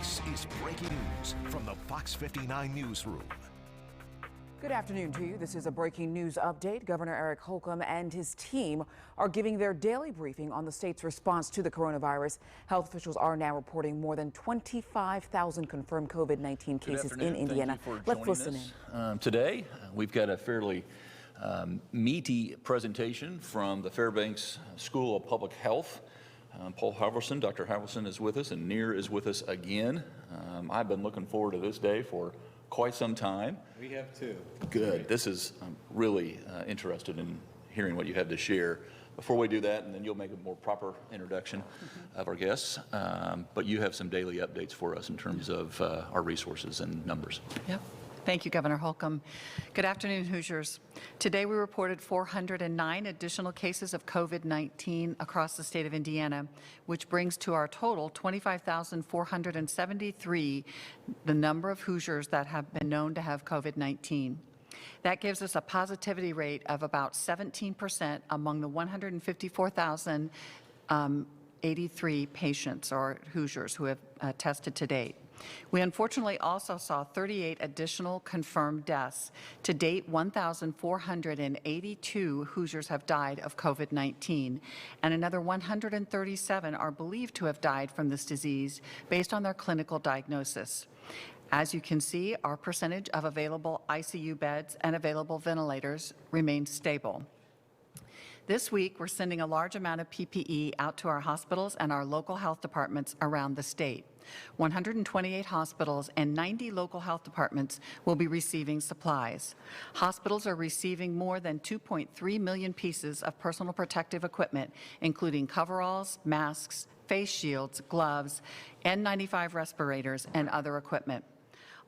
This is breaking news from the Fox 59 newsroom. Good afternoon to you. This is a breaking news update. Governor Eric Holcomb and his team are giving their daily briefing on the state's response to the coronavirus. Health officials are now reporting more than 25,000 confirmed COVID-19 cases in Indiana. Let's listen in. Today, we've got a fairly meaty presentation from the Fairbanks School of Public Health. Paul Halverson, Dr. Halverson is with us, and Nir is with us again. I've been looking forward to this day for quite some time. We have too. Good. This is, I'm really interested in hearing what you have to share. Before we do that, and then you'll make a more proper introduction of our guests, but you have some daily updates for us in terms of our resources and numbers. Yep. Thank you, Governor Holcomb. Good afternoon, Hoosiers. Today we reported 409 additional cases of COVID-19 across the state of Indiana, which brings to our total 25,473 the number of Hoosiers that have been known to have COVID-19. That gives us a positivity rate of about 17% among the 154,083 patients or Hoosiers who have tested to date. We unfortunately also saw 38 additional confirmed deaths. To date, 1,482 Hoosiers have died of COVID-19, and another 137 are believed to have died from this disease based on their clinical diagnosis. As you can see, our percentage of available ICU beds and available ventilators remains stable. This week, we're sending a large amount of PPE out to our hospitals and our local health departments around the state. 128 hospitals and 90 local health departments will be receiving supplies. Hospitals are receiving more than 2.3 million pieces of personal protective equipment, including coveralls, masks, face shields, gloves, N95 respirators, and other equipment.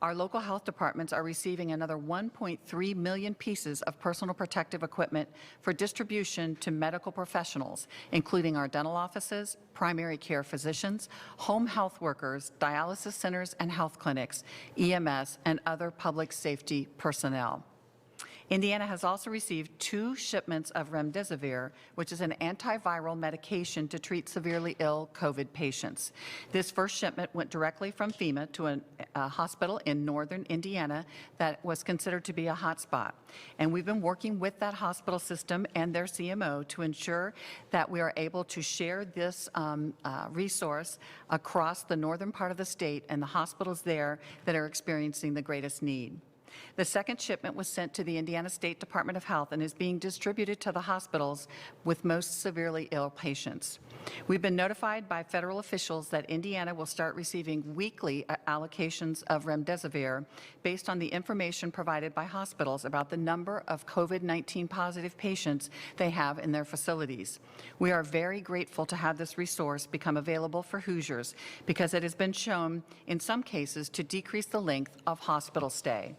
Our local health departments are receiving another 1.3 million pieces of personal protective equipment for distribution to medical professionals, including our dental offices, primary care physicians, home health workers, dialysis centers and health clinics, EMS, and other public safety personnel. Indiana has also received 2 shipments of remdesivir, which is an antiviral medication to treat severely ill COVID patients. This first shipment went directly from FEMA to a hospital in northern Indiana that was considered to be a hotspot. And we've been working with that hospital system and their CMO to ensure that we are able to share this resource across the northern part of the state and the hospitals there that are experiencing the greatest need. The second shipment was sent to the Indiana State Department of Health and is being distributed to the hospitals with most severely ill patients. We've been notified by federal officials that Indiana will start receiving weekly allocations of remdesivir based on the information provided by hospitals about the number of COVID-19 positive patients they have in their facilities. We are very grateful to have this resource become available for Hoosiers because it has been shown in some cases to decrease the length of hospital stay.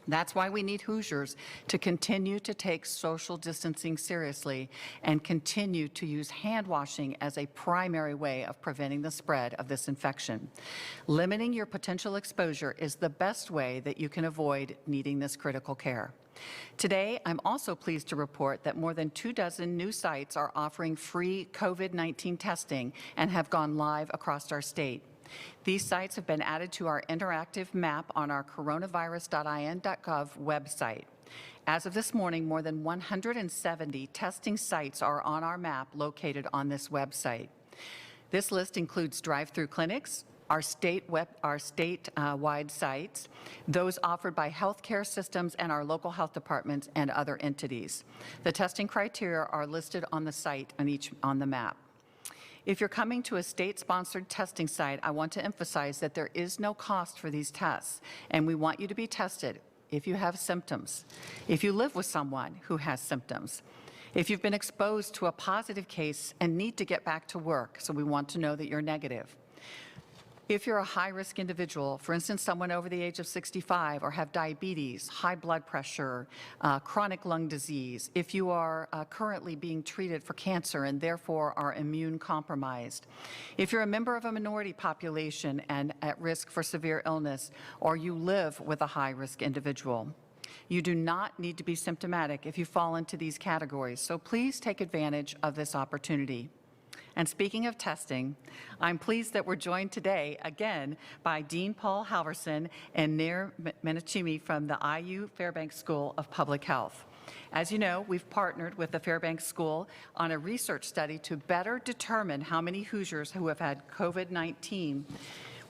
That's why we need Hoosiers to continue to take social distancing seriously and continue to use hand washing as a primary way of preventing the spread of this infection. Limiting your potential exposure is the best way that you can avoid needing this critical care. Today, I'm also pleased to report that more than 24 new sites are offering free COVID-19 testing and have gone live across our state. These sites have been added to our interactive map on our coronavirus.in.gov website. As of this morning, more than 170 testing sites are on our map located on this website. This list includes drive-through clinics, our statewide sites, those offered by healthcare systems and our local health departments and other entities. The testing criteria are listed on the site on the map. If you're coming to a state-sponsored testing site, I want to emphasize that there is no cost for these tests, and we want you to be tested if you have symptoms, if you live with someone who has symptoms, if you've been exposed to a positive case and need to get back to work, so we want to know that you're negative. If you're a high-risk individual, for instance, someone over the age of 65 or have diabetes, high blood pressure, chronic lung disease, if you are currently being treated for cancer and therefore are immune compromised, if you're a member of a minority population and at risk for severe illness, or you live with a high-risk individual, you do not need to be symptomatic if you fall into these categories, so please take advantage of this opportunity. And speaking of testing, I'm pleased that we're joined today again by Dean Paul Halverson and Nir Menachemi from the IU Fairbanks School of Public Health. As you know, we've partnered with the Fairbanks School on a research study to better determine how many Hoosiers who have had COVID-19.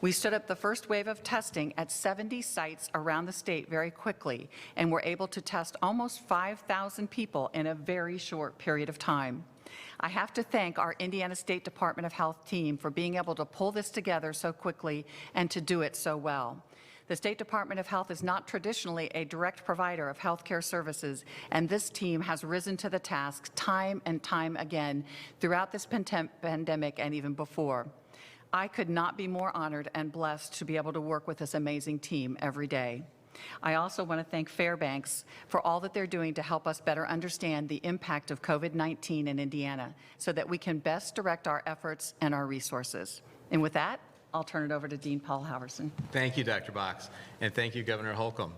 We stood up the first wave of testing at 70 sites around the state very quickly, and were able to test almost 5,000 people in a very short period of time. I have to thank our Indiana State Department of Health team for being able to pull this together so quickly and to do it so well. The State Department of Health is not traditionally a direct provider of healthcare services, and this team has risen to the task time and time again throughout this pandemic and even before. I could not be more honored and blessed to be able to work with this amazing team every day. I also want to thank Fairbanks for all that they're doing to help us better understand the impact of COVID-19 in Indiana so that we can best direct our efforts and our resources. And with that, I'll turn it over to Dean Paul Halverson. Thank you, Dr. Box, and thank you, Governor Holcomb.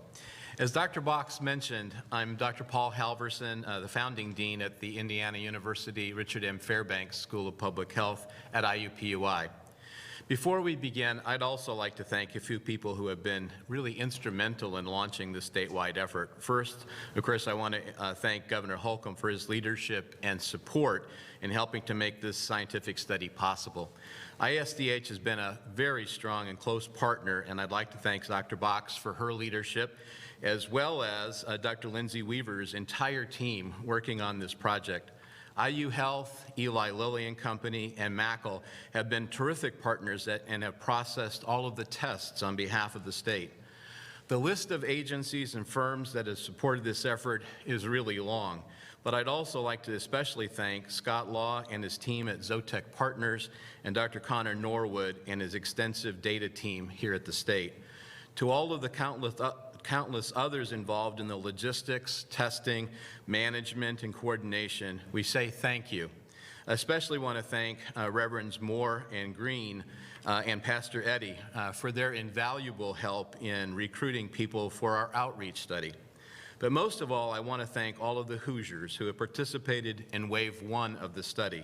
As Dr. Box mentioned, I'm Dr. Paul Halverson, the founding dean at the Indiana University Richard M. Fairbanks School of Public Health at IUPUI. Before we begin, I'd also like to thank a few people who have been really instrumental in launching this statewide effort. First, of course, I want to thank Governor Holcomb for his leadership and support in helping to make this scientific study possible. ISDH has been a very strong and close partner, and I'd like to thank Dr. Box for her leadership, as well as Dr. Lindsay Weaver's entire team working on this project. IU Health, Eli Lilly and Company, and Mackle have been terrific partners and have processed all of the tests on behalf of the state. The list of agencies and firms that have supported this effort is really long, but I'd also like to especially thank Scott Law and his team at Zotec Partners and Dr. Connor Norwood and his extensive data team here at the state. To all of the countless others involved in the logistics, testing, management, and coordination, we say thank you. I especially want to thank Reverends Moore and Green and Pastor Eddie for their invaluable help in recruiting people for our outreach study. But most of all, I want to thank all of the Hoosiers who have participated in Wave 1 of the study.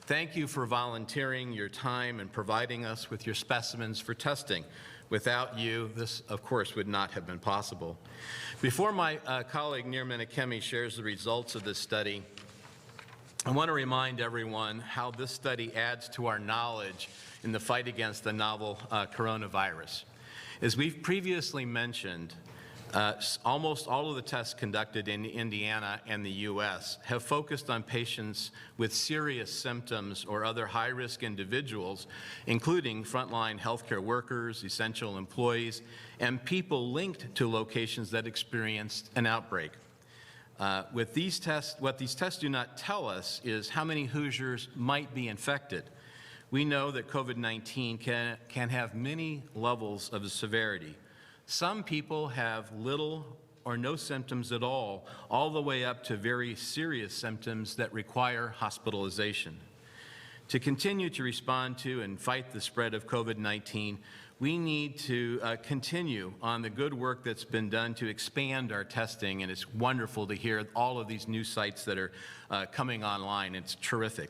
Thank you for volunteering your time and providing us with your specimens for testing. Without you, this, of course, would not have been possible. Before my colleague Nir Menachemi shares the results of this study, I want to remind everyone how this study adds to our knowledge in the fight against the novel coronavirus. As we've previously mentioned, almost all of the tests conducted in Indiana and the U.S. have focused on patients with serious symptoms or other high-risk individuals, including frontline healthcare workers, essential employees, and people linked to locations that experienced an outbreak. What these tests do not tell us is how many Hoosiers might be infected. We know that COVID-19 can have many levels of severity. Some people have little or no symptoms at all the way up to very serious symptoms that require hospitalization. To continue to respond to and fight the spread of COVID-19, we need to continue on the good work that's been done to expand our testing, and it's wonderful to hear all of these new sites that are coming online. It's terrific.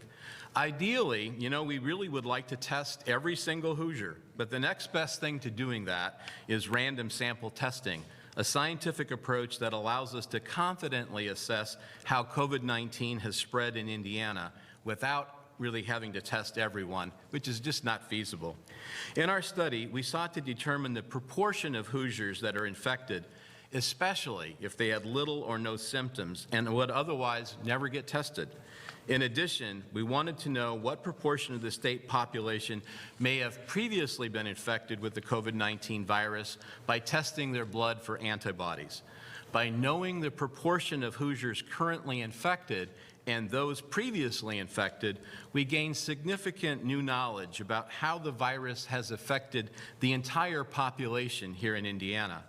Ideally, you know, we really would like to test every single Hoosier, but the next best thing to doing that is random sample testing, a scientific approach that allows us to confidently assess how COVID-19 has spread in Indiana without really having to test everyone, which is just not feasible. In our study, we sought to determine the proportion of Hoosiers that are infected, especially if they had little or no symptoms and would otherwise never get tested. In addition, we wanted to know what proportion of the state population may have previously been infected with the COVID-19 virus by testing their blood for antibodies. By knowing the proportion of Hoosiers currently infected and those previously infected, we gain significant new knowledge about how the virus has affected the entire population here in Indiana.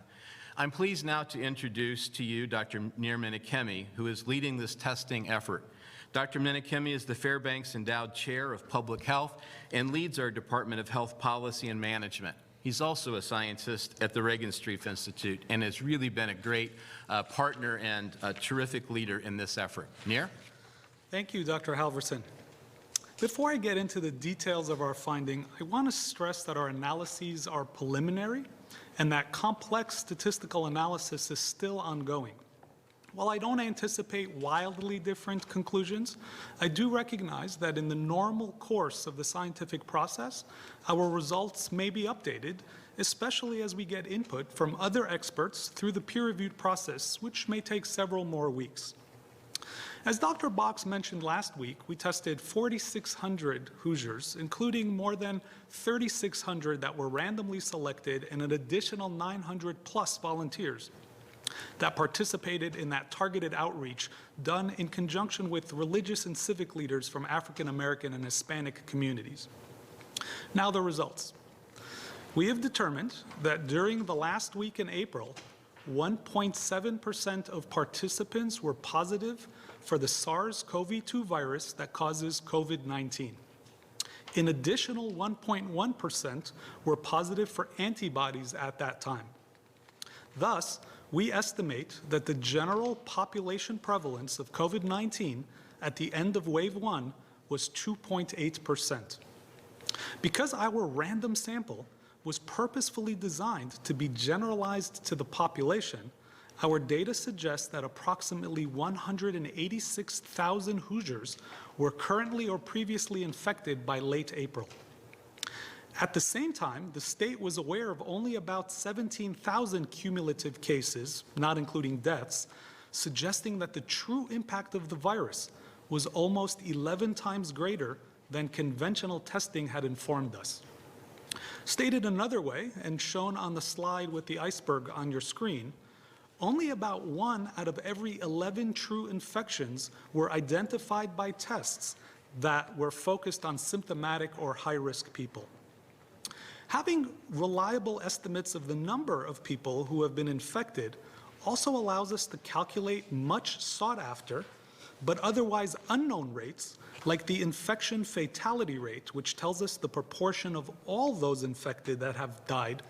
I'm pleased now to introduce to you Dr. Nir Menachemi, who is leading this testing effort. Dr. Menachemi is the Fairbanks Endowed Chair of Public Health and leads our Department of Health Policy and Management. He's also a scientist at the Reagan Street Institute and has really been a great partner and a terrific leader in this effort. Nir? Thank you, Dr. Halverson. Before I get into the details of our finding, I want to stress that our analyses are preliminary and that complex statistical analysis is still ongoing. While I don't anticipate wildly different conclusions, I do recognize that in the normal course of the scientific process, our results may be updated, especially as we get input from other experts through the peer-reviewed process, which may take several more weeks. As Dr. Box mentioned last week, we tested 4,600 Hoosiers, including more than 3,600 that were randomly selected and an additional 900 plus volunteers that participated in that targeted outreach done in conjunction with religious and civic leaders from African American and Hispanic communities. Now the results. We have determined that during the last week in April, 1.7% of participants were positive for the SARS-CoV-2 virus that causes COVID-19. An additional 1.1% were positive for antibodies at that time. Thus, we estimate that the general population prevalence of COVID-19 at the end of wave 1 was 2.8%. Because our random sample was purposefully designed to be generalized to the population, our data suggests that approximately 186,000 Hoosiers were currently or previously infected by late April. At the same time, the state was aware of only about 17,000 cumulative cases, not including deaths, suggesting that the true impact of the virus was almost 11 times greater than conventional testing had informed us. Stated another way, and shown on the slide with the iceberg on your screen, only about 1 out of every 11 true infections were identified by tests that were focused on symptomatic or high-risk people. Having reliable estimates of the number of people who have been infected also allows us to calculate much sought after, but otherwise unknown rates, like the infection fatality rate, which tells us the proportion of all those infected that have died,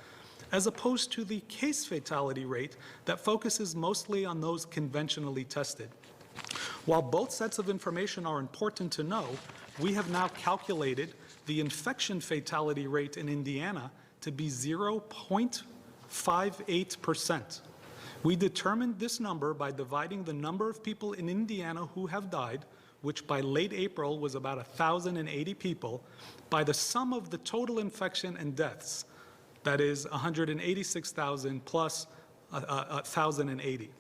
as opposed to the case fatality rate that focuses mostly on those conventionally tested. While both sets of information are important to know, we have now calculated the infection fatality rate in Indiana to be 0.58%. We determined this number by dividing the number of people in Indiana who have died, which by late April was about 1,080 people, by the sum of the total infection and deaths, that is 186,000 plus 1,080.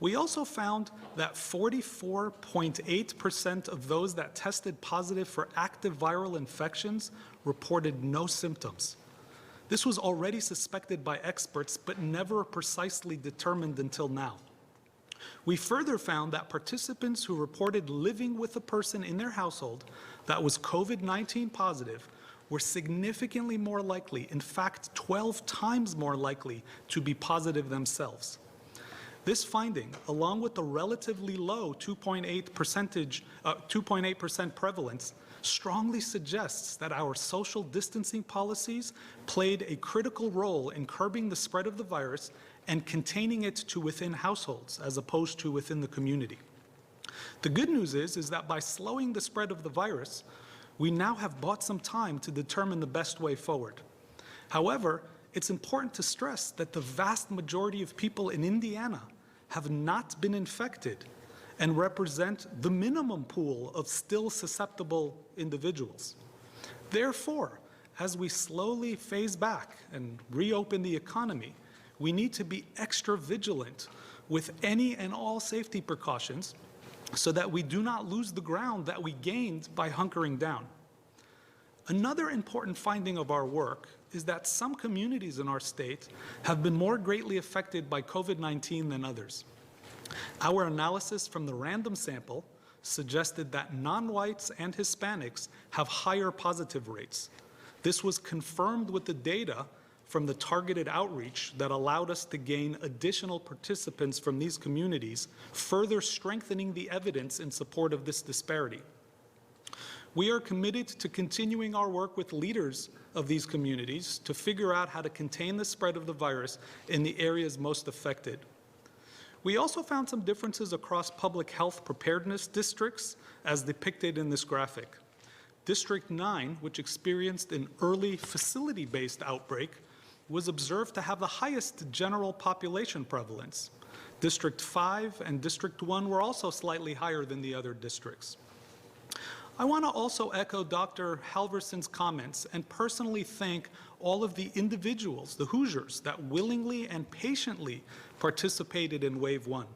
We also found that 44.8% of those that tested positive for active viral infections reported no symptoms. This was already suspected by experts, but never precisely determined until now. We further found that participants who reported living with a person in their household that was COVID-19 positive were significantly more likely, in fact 12 times more likely, to be positive themselves. This finding, along with the relatively low 2.8% prevalence, strongly suggests that our social distancing policies played a critical role in curbing the spread of the virus and containing it to within households as opposed to within the community. The good news is that by slowing the spread of the virus, we now have bought some time to determine the best way forward. However, it's important to stress that the vast majority of people in Indiana have not been infected and represent the minimum pool of still susceptible individuals. Therefore, as we slowly phase back and reopen the economy, we need to be extra vigilant with any and all safety precautions so that we do not lose the ground that we gained by hunkering down. Another important finding of our work is that some communities in our state have been more greatly affected by COVID-19 than others. Our analysis from the random sample suggested that non-whites and Hispanics have higher positive rates. This was confirmed with the data from the targeted outreach that allowed us to gain additional participants from these communities, further strengthening the evidence in support of this disparity. We are committed to continuing our work with leaders of these communities to figure out how to contain the spread of the virus in the areas most affected. We also found some differences across public health preparedness districts as depicted in this graphic. District 9, which experienced an early facility-based outbreak, was observed to have the highest general population prevalence. District 5 and District 1 were also slightly higher than the other districts. I want to also echo Dr. Halverson's comments and personally thank all of the individuals, the Hoosiers, that willingly and patiently participated in Wave 1.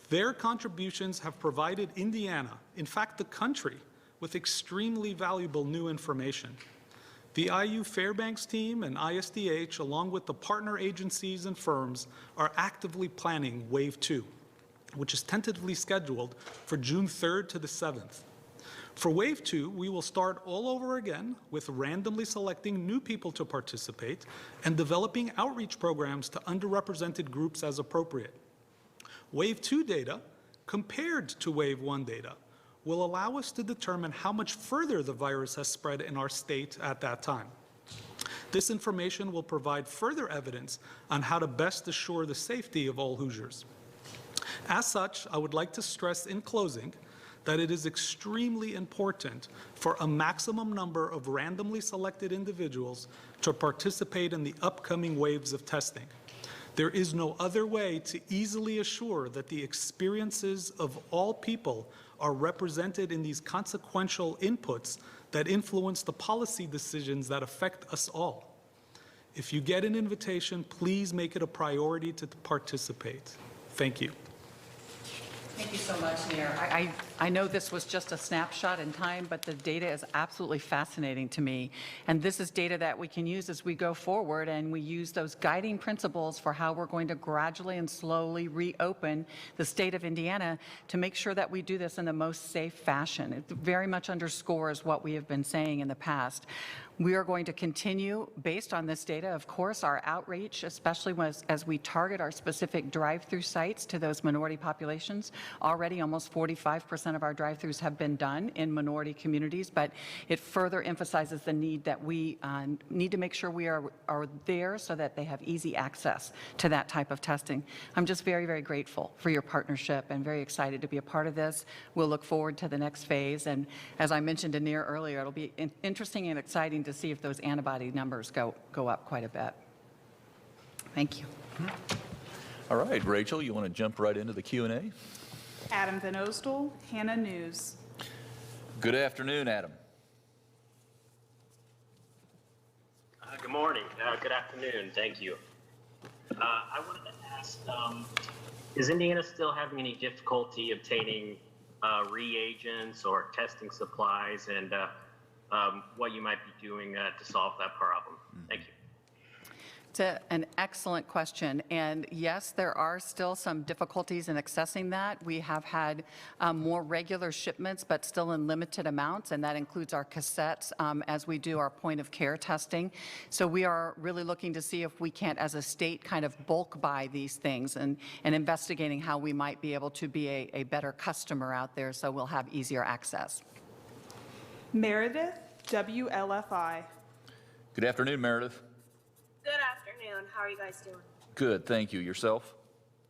Their contributions have provided Indiana, in fact the country, with extremely valuable new information. The IU Fairbanks team and ISDH, along with the partner agencies and firms, are actively planning Wave 2, which is tentatively scheduled for June 3rd to the 7th. For Wave 2, we will start all over again with randomly selecting new people to participate and developing outreach programs to underrepresented groups as appropriate. Wave 2 data, compared to Wave 1 data, will allow us to determine how much further the virus has spread in our state at that time. This information will provide further evidence on how to best assure the safety of all Hoosiers. As such, I would like to stress in closing that it is extremely important for a maximum number of randomly selected individuals to participate in the upcoming waves of testing. There is no other way to easily assure that the experiences of all people are represented in these consequential inputs that influence the policy decisions that affect us all. If you get an invitation, please make it a priority to participate. Thank you. Thank you so much, Mayor. I know this was just a snapshot in time, but the data is absolutely fascinating to me. And this is data that we can use as we go forward, and we use those guiding principles for how we're going to gradually and slowly reopen the state of Indiana to make sure that we do this in the most safe fashion. It very much underscores what we have been saying in the past. We are going to continue, based on this data, of course, our outreach, especially as we target our specific drive-through sites to those minority populations. Already, almost 45% of our drive-throughs have been done in minority communities, but it further emphasizes the need that we need to make sure we are there so that they have easy access to that type of testing. I'm just very, very grateful for your partnership and very excited to be a part of this. We'll look forward to the next phase, and as I mentioned to Nir earlier, it'll be interesting and exciting to see if those antibody numbers go up quite a bit. Thank you. All right, Rachel, you want to jump right into the Q&A? Adam Van Oostel, Hannah News. Good afternoon, Adam. Good morning. Good afternoon. Thank you. I wanted to ask, is Indiana still having any difficulty obtaining reagents or testing supplies, and what you might be doing to solve that problem? Thank you. It's an excellent question, and yes, there are still some difficulties in accessing that. We have had more regular shipments, but still in limited amounts, and that includes our cassettes as we do our point of care testing. So we are really looking to see if we can't, as a state, kind of bulk buy these things and investigating how we might be able to be a better customer out there so we'll have easier access. Meredith, WLFI. Good afternoon, Meredith. Good afternoon. How are you guys doing? Good, thank you. Yourself?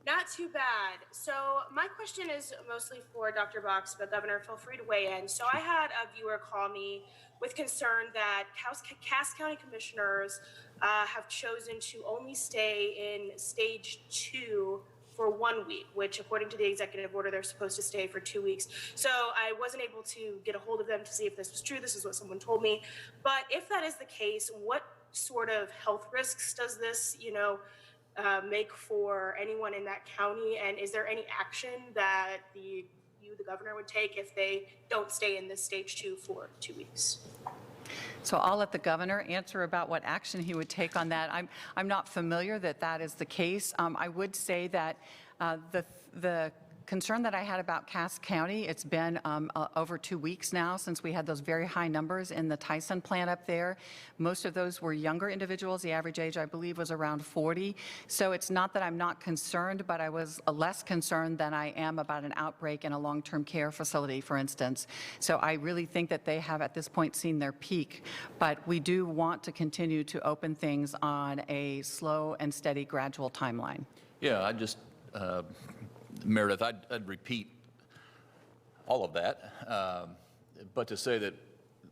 Not too bad. So my question is mostly for Dr. Box, but Governor, feel free to weigh in. So I had a viewer call me with concern that Cass County commissioners have chosen to only stay in stage 2 for 1 week, which according to the executive order, they're supposed to stay for 2 weeks. So I wasn't able to get a hold of them to see if this was true. This is what someone told me. But if that is the case, what sort of health risks does this, make for anyone in that county? And is there any action that the governor would take if they don't stay in this stage 2 for 2 weeks? So I'll let the governor answer about what action he would take on that. I'm not familiar that is the case. I would say that the concern that I had about Cass County, it's been over 2 weeks now since we had those very high numbers in the Tyson plant up there. Most of those were younger individuals. The average age, I believe, was around 40. So it's not that I'm not concerned, but I was less concerned than I am about an outbreak in a long-term care facility, for instance. So I really think that they have at this point seen their peak, but we do want to continue to open things on a slow and steady gradual timeline. Yeah, I just, Meredith, I'd repeat all of that. But to say that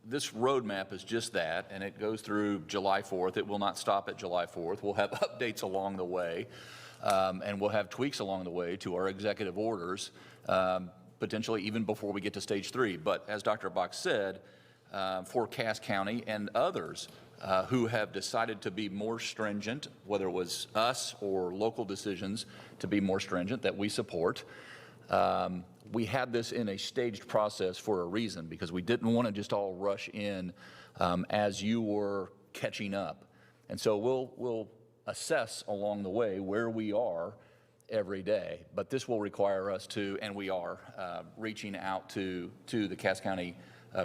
this roadmap is just that, and it goes through July 4th. It will not stop at July 4th. We'll have updates along the way, and we'll have tweaks along the way to our executive orders, potentially even before we get to stage 3. But as Dr. Box said, for Cass County and others who have decided to be more stringent, whether it was us or local decisions to be more stringent that we support, we had this in a staged process for a reason, because we didn't want to just all rush in as you were catching up. And so we'll assess along the way where we are every day, but this will require us to, and we are, reaching out to the Cass County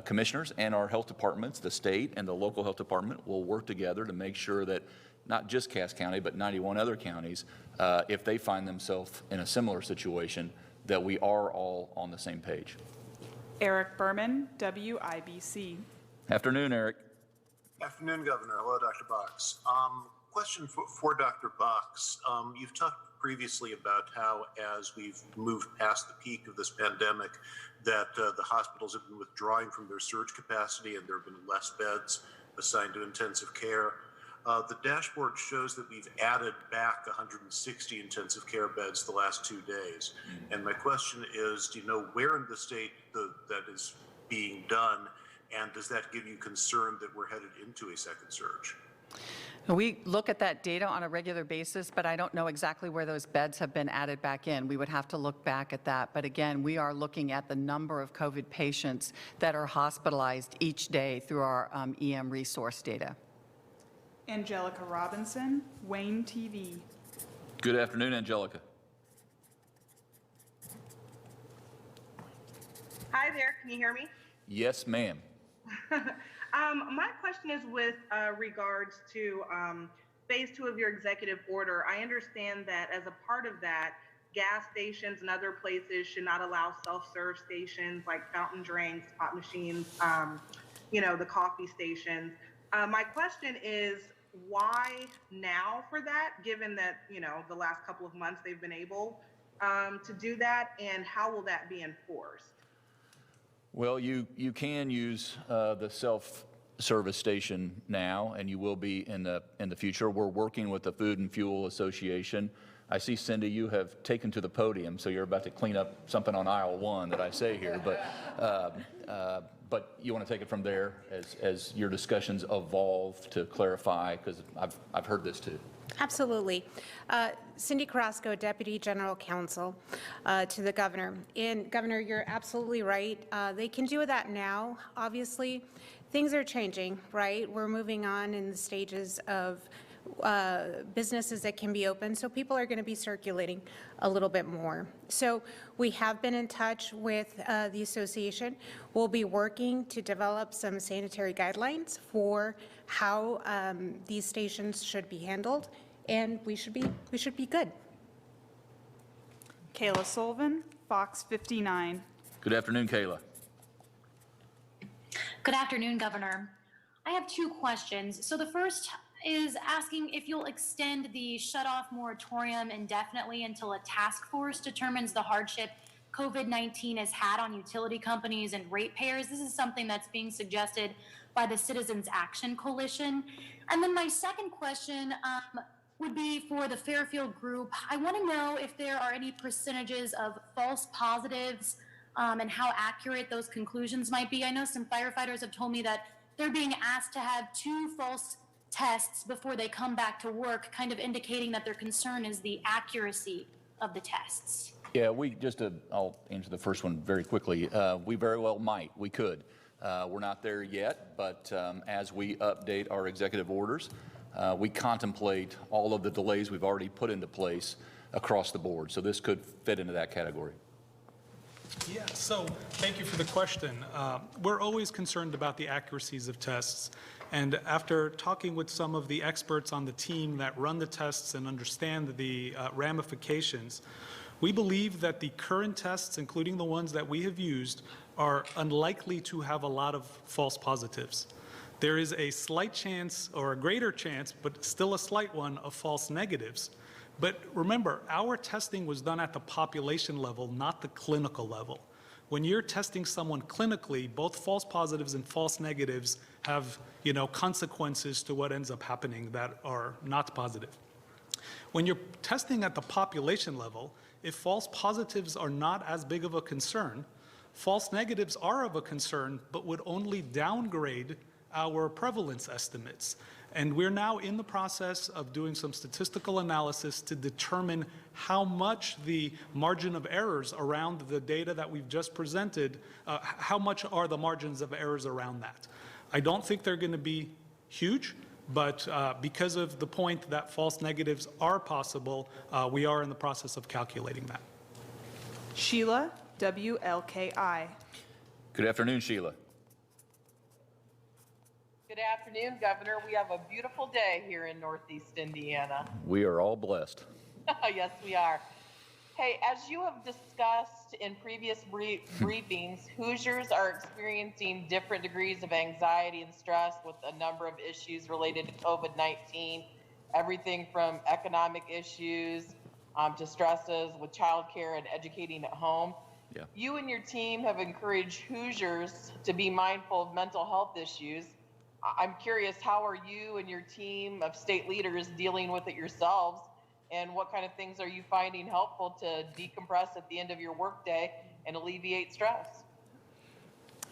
commissioners and our health departments. The state and the local health department will work together to make sure that not just Cass County, but 91 other counties, if they find themselves in a similar situation, that we are all on the same page. Eric Berman, WIBC. Afternoon, Eric. Afternoon, Governor. Hello, Dr. Box. Question for Dr. Box. You've talked previously about how, as we've moved past the peak of this pandemic, that the hospitals have been withdrawing from their surge capacity and there have been less beds assigned to intensive care. The dashboard shows that we've added back 160 intensive care beds the last 2 days. And my question is, do you know where in the state that is being done? And does that give you concern that we're headed into a second surge? We look at that data on a regular basis, but I don't know exactly where those beds have been added back in. We would have to look back at that. But again, we are looking at the number of COVID patients that are hospitalized each day through our EM resource data. Angelica Robinson, Wayne TV. Good afternoon, Angelica. Hi there, can you hear me? Yes, ma'am. My question is with regards to phase 2 of your executive order. I understand that as a part of that, gas stations and other places should not allow self-serve stations like fountain drinks, pop machines, the coffee stations. My question is, why now for that, given that, the last couple of months they've been able to do that, and how will that be enforced? Well, you can use the self-service station now, and you will be in the future. We're working with the Food and Fuel Association. I see, Cindy, you have taken to the podium, so you're about to clean up something on aisle 1 that I say here. But you want to take it from there as your discussions evolve to clarify, because I've heard this too. Absolutely. Cindy Carrasco, Deputy General Counsel to the Governor. And Governor, you're absolutely right. They can do that now. Obviously, things are changing, right? We're moving on in the stages of businesses that can be open, so people are going to be circulating a little bit more. So we have been in touch with the association. We'll be working to develop some sanitary guidelines for how these stations should be handled, and we should be good. Kayla Sullivan, Fox 59. Good afternoon, Kayla. Good afternoon, Governor. I have 2 questions. So the first is asking if you'll extend the shut-off moratorium indefinitely until a task force determines the hardship COVID-19 has had on utility companies and ratepayers. This is something that's being suggested by the Citizens Action Coalition. And then my second question would be for the Fairfield Group. I want to know if there are any percentages of false positives and how accurate those conclusions might be. I know some firefighters have told me that they're being asked to have 2 false tests before they come back to work, kind of indicating that their concern is the accuracy of the tests. Yeah, I'll answer the first one very quickly. We very well might. We could. We're not there yet, but as we update our executive orders, we contemplate all of the delays we've already put into place across the board. So this could fit into that category. Yeah, so thank you for the question. We're always concerned about the accuracies of tests. And after talking with some of the experts on the team that run the tests and understand the ramifications, we believe that the current tests, including the ones that we have used, are unlikely to have a lot of false positives. There is a slight chance, or a greater chance, but still a slight one, of false negatives. But remember, our testing was done at the population level, not the clinical level. When you're testing someone clinically, both false positives and false negatives have, consequences to what ends up happening that are not positive. When you're testing at the population level, if false positives are not as big of a concern, false negatives are of a concern, but would only downgrade our prevalence estimates. And we're now in the process of doing some statistical analysis to determine how much the margin of errors around the data that we've just presented, how much are the margins of errors around that. I don't think they're going to be huge, but because of the point that false negatives are possible, we are in the process of calculating that. Sheila, WLKI. Good afternoon, Sheila. Good afternoon, Governor. We have a beautiful day here in Northeast Indiana. We are all blessed. Yes, we are. Hey, as you have discussed in previous briefings, Hoosiers are experiencing different degrees of anxiety and stress with a number of issues related to COVID-19, everything from economic issues to stresses with childcare and educating at home. Yeah. You and your team have encouraged Hoosiers to be mindful of mental health issues. I'm curious, how are you and your team of state leaders dealing with it yourselves? And what kind of things are you finding helpful to decompress at the end of your workday and alleviate stress?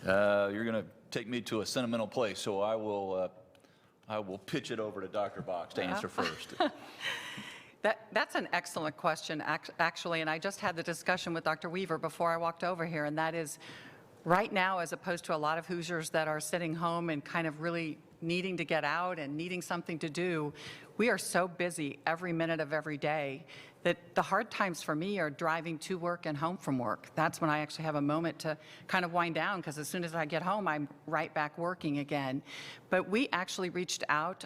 You're going to take me to a sentimental place, so I will pitch it over to Dr. Box to answer first. That's an excellent question, actually, and I just had the discussion with Dr. Weaver before I walked over here, and that is, right now, as opposed to a lot of Hoosiers that are sitting home and kind of really needing to get out and needing something to do, we are so busy every minute of every day that the hard times for me are driving to work and home from work. That's when I actually have a moment to kind of wind down, because as soon as I get home, I'm right back working again. But we actually reached out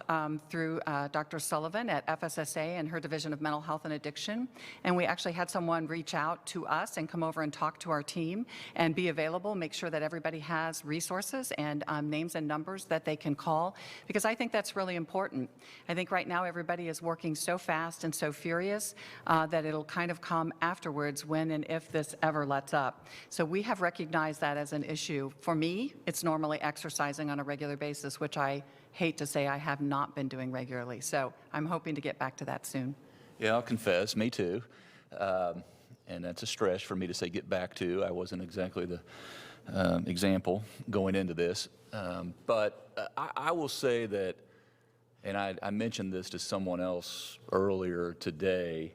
through Dr. Sullivan at FSSA and her Division of Mental Health and Addiction, and we actually had someone reach out to us and come over and talk to our team and be available, make sure that everybody has resources and names and numbers that they can call, because I think that's really important. I think right now everybody is working so fast and so furious that it'll kind of come afterwards when and if this ever lets up. So we have recognized that as an issue. For me, it's normally exercising on a regular basis, which I hate to say I have not been doing regularly. So I'm hoping to get back to that soon. Yeah, I'll confess, me too. And that's a stretch for me to say get back to. I wasn't exactly the example going into this. But I will say that, and I mentioned this to someone else earlier today,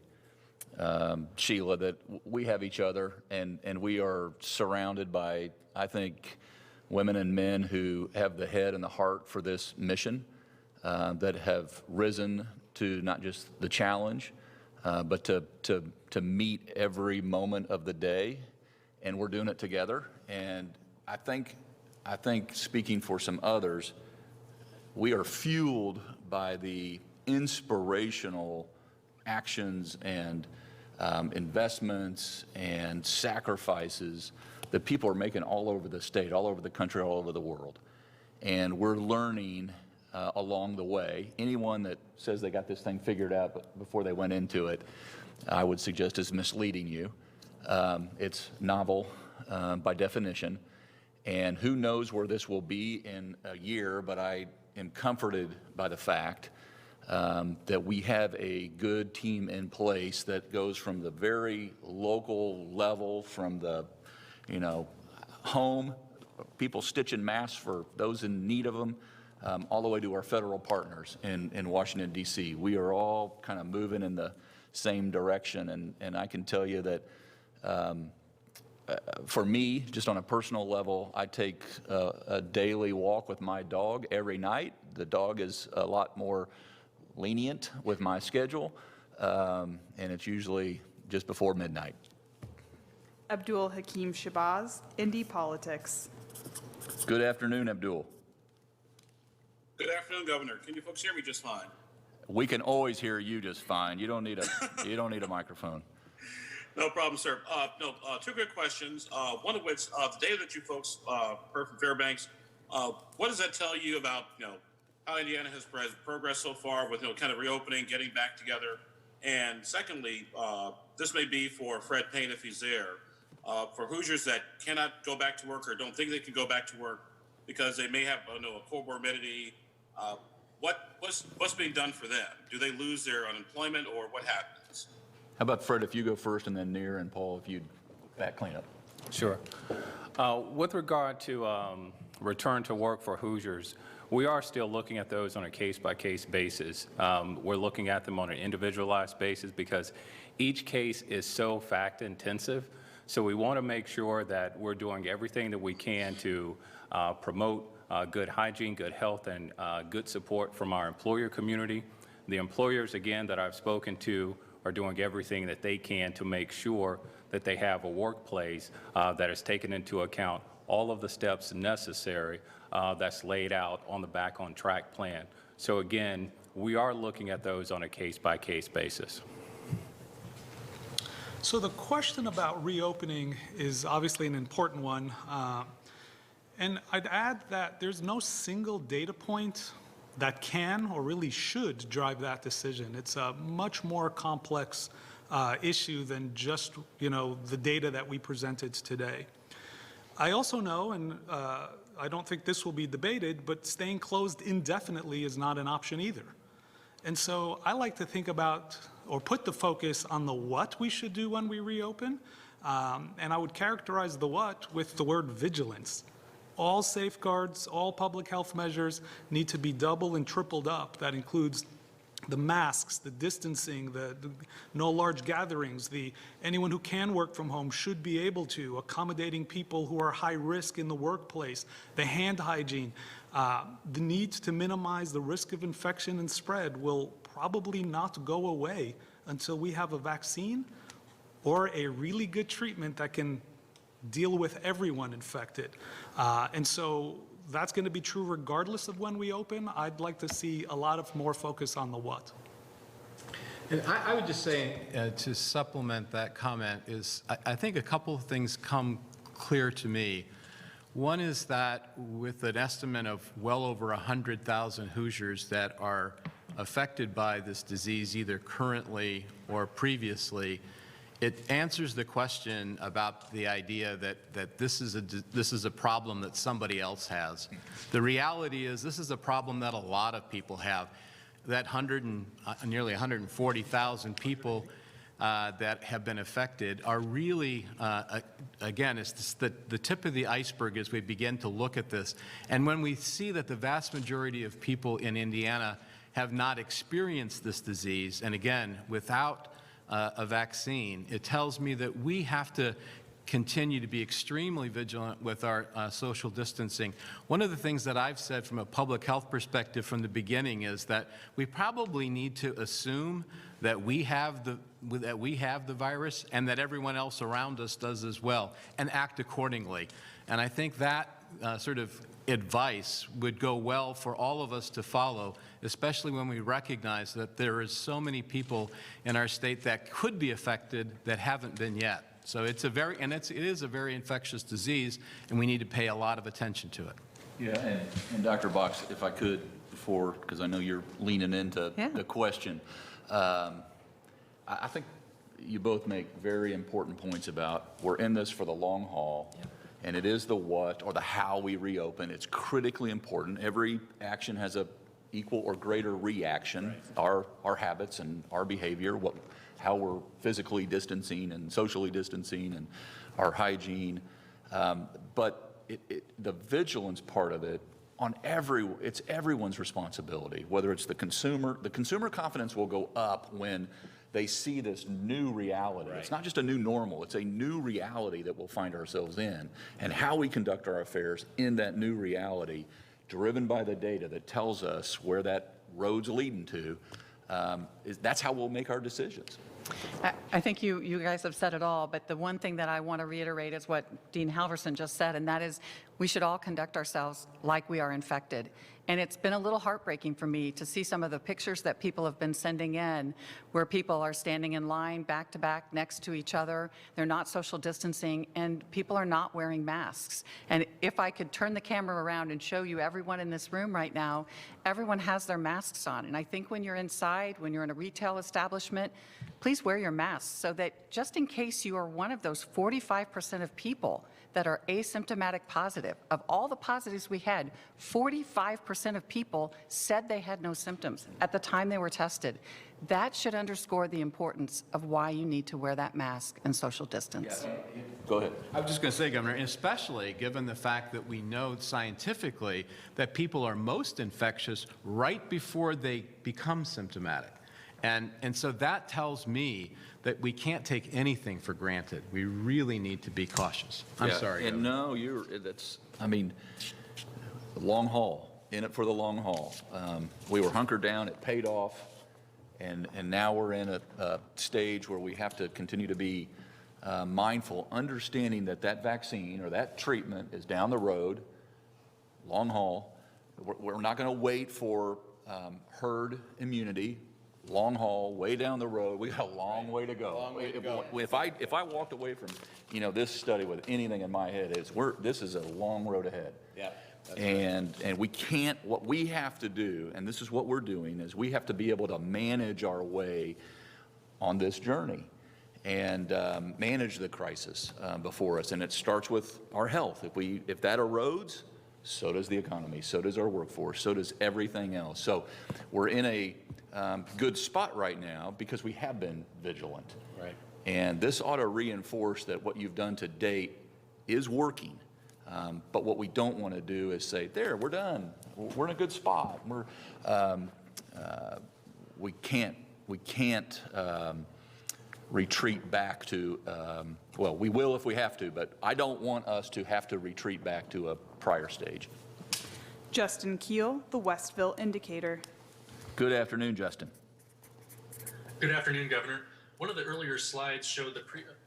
Sheila, that we have each other, and we are surrounded by, I think, women and men who have the head and the heart for this mission, that have risen to not just the challenge, but to meet every moment of the day, and we're doing it together. And I think speaking for some others, we are fueled by the inspirational actions and investments and sacrifices that people are making all over the state, all over the country, all over the world. And we're learning along the way. Anyone that says they got this thing figured out before they went into it, I would suggest is misleading you. It's novel by definition. And who knows where this will be in a year, but I am comforted by the fact that we have a good team in place that goes from the very local level, from the, home, people stitching masks for those in need of them, all the way to our federal partners in Washington, D.C. We are all kind of moving in the same direction, and I can tell you that for me, just on a personal level, I take a daily walk with my dog every night. The dog is a lot more lenient with my schedule, and it's usually just before midnight. Abdul Hakim Shabazz, Indy Politics. Good afternoon, Abdul. Good afternoon, Governor. Can you folks hear me just fine? We can always hear you just fine. You don't need a microphone. No problem, sir. Two quick questions. One of which, the data that you folks heard from Fairbanks, what does that tell you about, how Indiana has progressed so far with, kind of reopening, getting back together? And secondly, this may be for Fred Payne if he's there. for Hoosiers that cannot go back to work or don't think they can go back to work because they may have a comorbidity. What's being done for them? Do they lose their unemployment or what happens? How about Fred, if you go first, and then Neer, and Paul, if you'd back clean up. Sure. With regard to return to work for Hoosiers, we are still looking at those on a case-by-case basis. We're looking at them on an individualized basis because each case is so fact-intensive. So we want to make sure that we're doing everything that we can to promote good hygiene, good health, and good support from our employer community. The employers, again, that I've spoken to are doing everything that they can to make sure that they have a workplace that has taken into account all of the steps necessary that's laid out on the Back on Track plan. So again, we are looking at those on a case-by-case basis. So the question about reopening is obviously an important one. And I'd add that there's no single data point that can or really should drive that decision. It's a much more complex issue than just, the data that we presented today. I also know, and I don't think this will be debated, but staying closed indefinitely is not an option either. And so I like to think about or put the focus on the what we should do when we reopen. And I would characterize the what with the word vigilance. All safeguards, all public health measures need to be double and tripled up. That includes the masks, the distancing, the no large gatherings, anyone who can work from home should be able to, accommodating people who are high risk in the workplace, the hand hygiene. The need to minimize the risk of infection and spread will probably not go away until we have a vaccine or a really good treatment that can deal with everyone infected. And so that's going to be true regardless of when we open. I'd like to see a lot of more focus on the what. And I would just say, to supplement that comment, is I think a couple of things come clear to me. One is that with an estimate of well over 100,000 Hoosiers that are affected by this disease, either currently or previously, it answers the question about the idea that this is a problem that somebody else has. The reality is this is a problem that a lot of people have. That nearly 140,000 people that have been affected are really, again, it's the tip of the iceberg as we begin to look at this. And when we see that the vast majority of people in Indiana have not experienced this disease, and again, without a vaccine, it tells me that we have to continue to be extremely vigilant with our social distancing. One of the things that I've said from a public health perspective from the beginning is that we probably need to assume that we have the virus and that everyone else around us does as well, and act accordingly. And I think that sort of advice would go well for all of us to follow, especially when we recognize that there is so many people in our state that could be affected that haven't been yet. So it is a very infectious disease, and we need to pay a lot of attention to it. Yeah, and Dr. Box, if I could, before, because I know you're leaning into the question, I think you both make very important points about we're in this for the long haul. Yep. And it is the what or the how we reopen. It's critically important. Every action has a equal or greater reaction. Right. Our habits and our behavior, how we're physically distancing and socially distancing, and our hygiene. But the vigilance part of it, it's everyone's responsibility. Whether it's the consumer confidence will go up when they see this new reality. Right. It's not just a new normal, it's a new reality that we'll find ourselves in. And how we conduct our affairs in that new reality, driven by the data that tells us where that road's leading to, that's how we'll make our decisions. I think you guys have said it all, but the one thing that I want to reiterate is what Dean Halverson just said, and that is we should all conduct ourselves like we are infected. And it's been a little heartbreaking for me to see some of the pictures that people have been sending in where people are standing in line back to back next to each other. They're not social distancing, and people are not wearing masks. And if I could turn the camera around and show you everyone in this room right now, everyone has their masks on. And I think when you're inside, when you're in a retail establishment, please please wear your masks so that just in case you are one of those 45% of people that are asymptomatic positive, of all the positives we had, 45% of people said they had no symptoms at the time they were tested. That should underscore the importance of why you need to wear that mask and social distance. Go ahead. I was just going to say, Governor, especially given the fact that we know scientifically that people are most infectious right before they become symptomatic. And so that tells me that we can't take anything for granted. We really need to be cautious. I'm sorry. And no, I mean, the long haul, in it for the long haul. We were hunkered down, it paid off, and now we're in a stage where we have to continue to be mindful, understanding that that vaccine or that treatment is down the road, long haul. We're not going to wait for herd immunity. Long haul, way down the road. We got a long way to go. If I walked away from, this study with anything in my head, this is a long road ahead. Yeah. And we can't. What we have to do, and this is what we're doing, is we have to be able to manage our way on this journey and manage the crisis before us. And it starts with our health. If that erodes, so does the economy, so does our workforce, so does everything else. So we're in a good spot right now because we have been vigilant. Right. And this ought to reinforce that what you've done to date is working. But what we don't want to do is say, there, we're done. We're in a good spot. We can't retreat back to, well, we will if we have to, but I don't want us to have to retreat back to a prior stage. Justin Keel, the Westville Indicator. Good afternoon, Justin. Good afternoon, Governor. One of the earlier slides showed the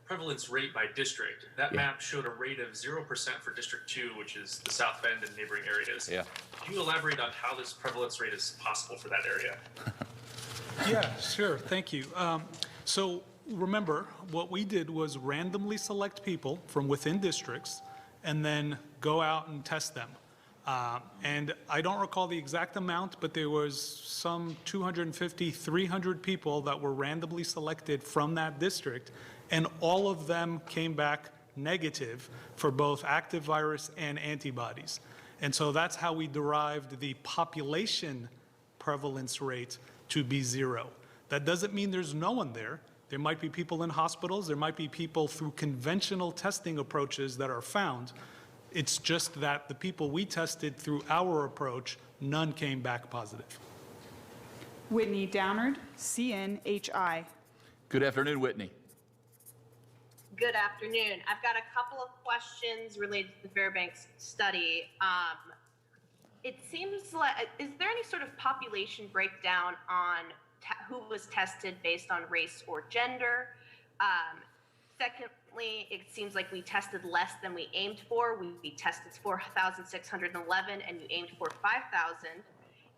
prevalence rate by district. That map showed a rate of 0% for District 2, which is the South Bend and neighboring areas. Yeah. Can you elaborate on how this prevalence rate is possible for that area? Yeah, sure. Thank you. So remember, what we did was randomly select people from within districts and then go out and test them. And I don't recall the exact amount, but there was some 250, 300 people that were randomly selected from that district, and all of them came back negative for both active virus and antibodies. And so that's how we derived the population prevalence rate to be 0. That doesn't mean there's no one there. There might be people in hospitals, there might be people through conventional testing approaches that are found. It's just that the people we tested through our approach, none came back positive. Whitney Downard, CNHI. Good afternoon, Whitney. Good afternoon. I've got a couple of questions related to the Fairbanks study. It seems like, is there any sort of population breakdown on who was tested based on race or gender? Secondly, it seems like we tested less than we aimed for. We tested 4,611 and you aimed for 5,000.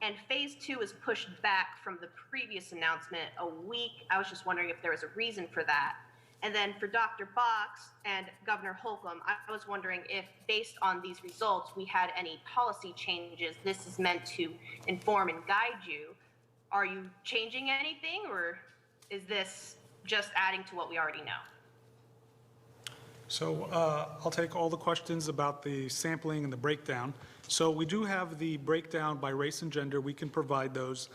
And phase 2 is pushed back from the previous announcement a week. I was just wondering if there was a reason for that. And then for Dr. Box and Governor Holcomb, I was wondering if, based on these results, we had any policy changes. This is meant to inform and guide you. Are you changing anything, or is this just adding to what we already know? So I'll take all the questions about the sampling and the breakdown. So we do have the breakdown by race and gender. We can provide those.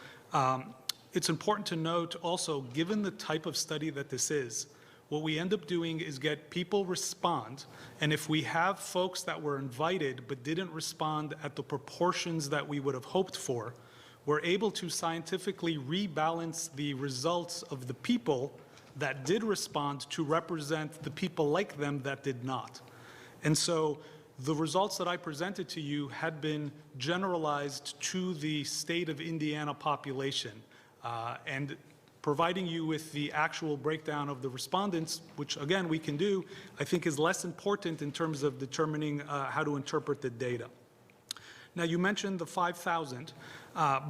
It's important to note also, given the type of study that this is, what we end up doing is get people respond. And if we have folks that were invited but didn't respond at the proportions that we would have hoped for, we're able to scientifically rebalance the results of the people that did respond to represent the people like them that did not. And so the results that I presented to you had been generalized to the state of Indiana population. And providing you with the actual breakdown of the respondents, which again we can do, I think is less important in terms of determining how to interpret the data. Now, you mentioned the 5,000.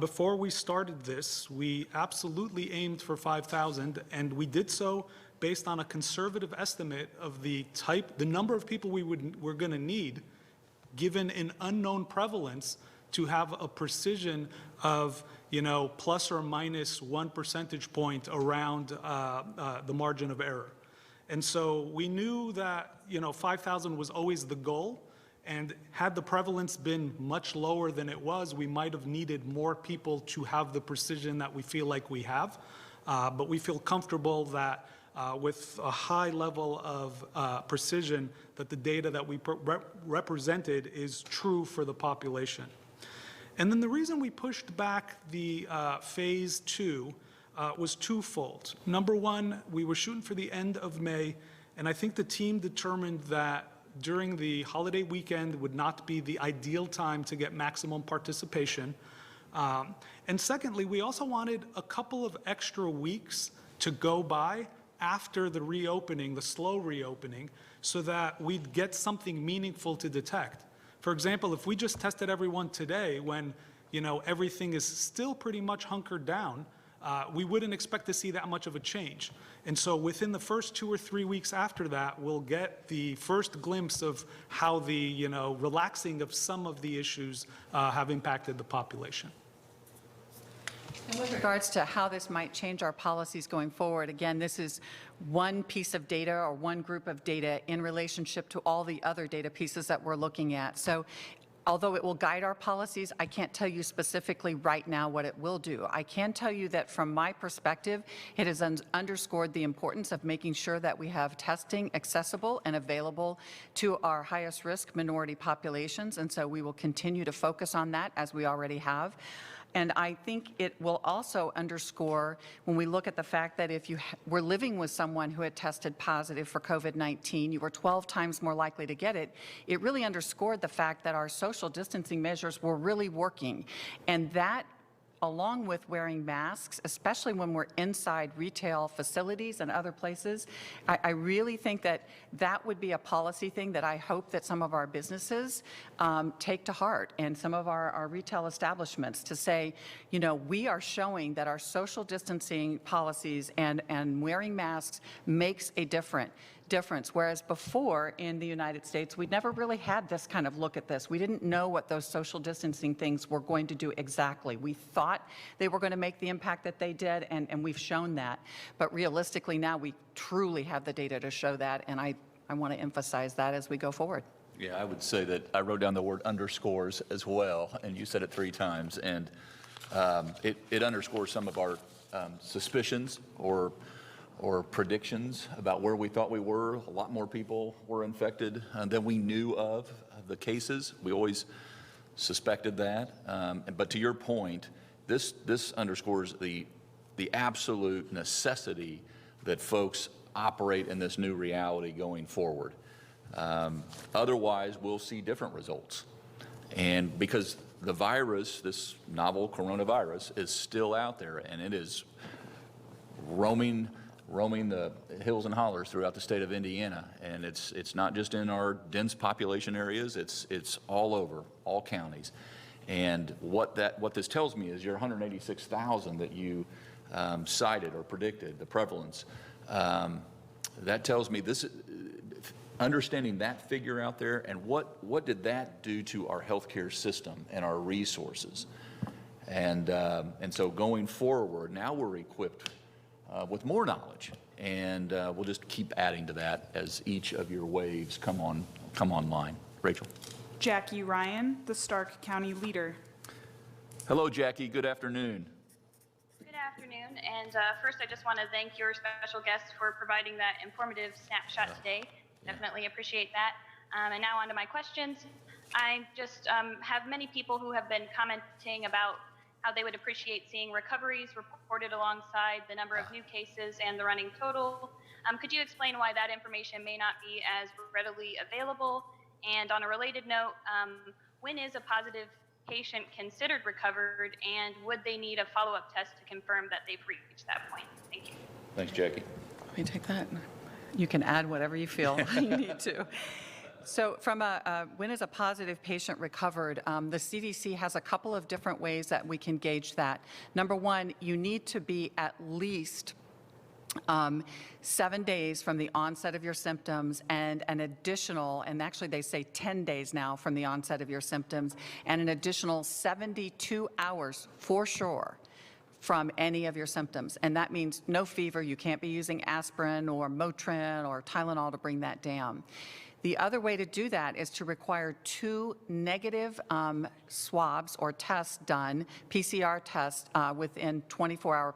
Before we started this, we absolutely aimed for 5,000, and we did so based on a conservative estimate of the number of people we're going to need, given an unknown prevalence, to have a precision of plus or minus 1 percentage point around the margin of error. And so we knew that, 5,000 was always the goal. And had the prevalence been much lower than it was, we might have needed more people to have the precision that we feel like we have. But we feel comfortable that with a high level of precision, that the data that we represented is true for the population. And then the reason we pushed back the phase 2 was twofold. Number one, we were shooting for the end of May, and I think the team determined that during the holiday weekend would not be the ideal time to get maximum participation. And secondly, we also wanted a couple of extra weeks to go by after the reopening, the slow reopening, so that we'd get something meaningful to detect. For example, if we just tested everyone today when, everything is still pretty much hunkered down, we wouldn't expect to see that much of a change. And so within the first 2 or 3 weeks after that, we'll get the first glimpse of how the, relaxing of some of the issues have impacted the population. And with regards to how this might change our policies going forward, again, this is one piece of data or one group of data in relationship to all the other data pieces that we're looking at. So although it will guide our policies, I can't tell you specifically right now what it will do. I can tell you that from my perspective, it has underscored the importance of making sure that we have testing accessible and available to our highest risk minority populations. And so we will continue to focus on that as we already have. And I think it will also underscore, when we look at the fact that if you were living with someone who had tested positive for COVID-19, you were 12 times more likely to get it. It really underscored the fact that our social distancing measures were really working. And that, along with wearing masks, especially when we're inside retail facilities and other places, I really think that that would be a policy thing that I hope that some of our businesses take to heart, and some of our retail establishments, to say, we are showing that our social distancing policies and wearing masks makes a difference. Whereas before in the United States, we never really had this kind of look at this. We didn't know what those social distancing things were going to do exactly. We thought they were going to make the impact that they did, and we've shown that. But realistically now we truly have the data to show that, and I want to emphasize that as we go forward. Yeah, I would say that I wrote down the word underscores as well, and you said it 3 times, and it underscores some of our suspicions or predictions about where we thought we were. A lot more people were infected than we knew of the cases. We always suspected that. But to your point, this underscores the absolute necessity that folks operate in this new reality going forward. Otherwise, we'll see different results. And because the virus, this novel coronavirus, is still out there, and it is roaming the hills and hollers throughout the state of Indiana, and it's not just in our dense population areas. It's all over, all counties. And what this tells me is your 186,000 that you cited or predicted, the prevalence, that tells me this. Understanding that figure out there, and what did that do to our healthcare system and our resources, and so going forward, now we're equipped with more knowledge, and we'll just keep adding to that as each of your waves come online. Rachel. Jackie Ryan, the Stark County Leader. Hello, Jackie. Good afternoon. Good afternoon. And first, I just want to thank your special guests for providing that informative snapshot today. Definitely appreciate that. And now on to my questions. I just have many people who have been commenting about how they would appreciate seeing recoveries reported alongside the number of new cases and the running total. Could you explain why that information may not be as readily available? And on a related note, when is a positive patient considered recovered, and would they need a follow-up test to confirm that they've reached that point? Thank you. Thanks, Jackie. Let me take that. You can add whatever you feel you need to. So from when is a positive patient recovered, the CDC has a couple of different ways that we can gauge that. Number one, you need to be at least 7 days from the onset of your symptoms, and an additional, and actually they say 10 days now from the onset of your symptoms, and an additional 72 hours for sure from any of your symptoms. And that means no fever. You can't be using aspirin or Motrin or Tylenol to bring that down. The other way to do that is to require 2 negative swabs or tests done, PCR tests, within 24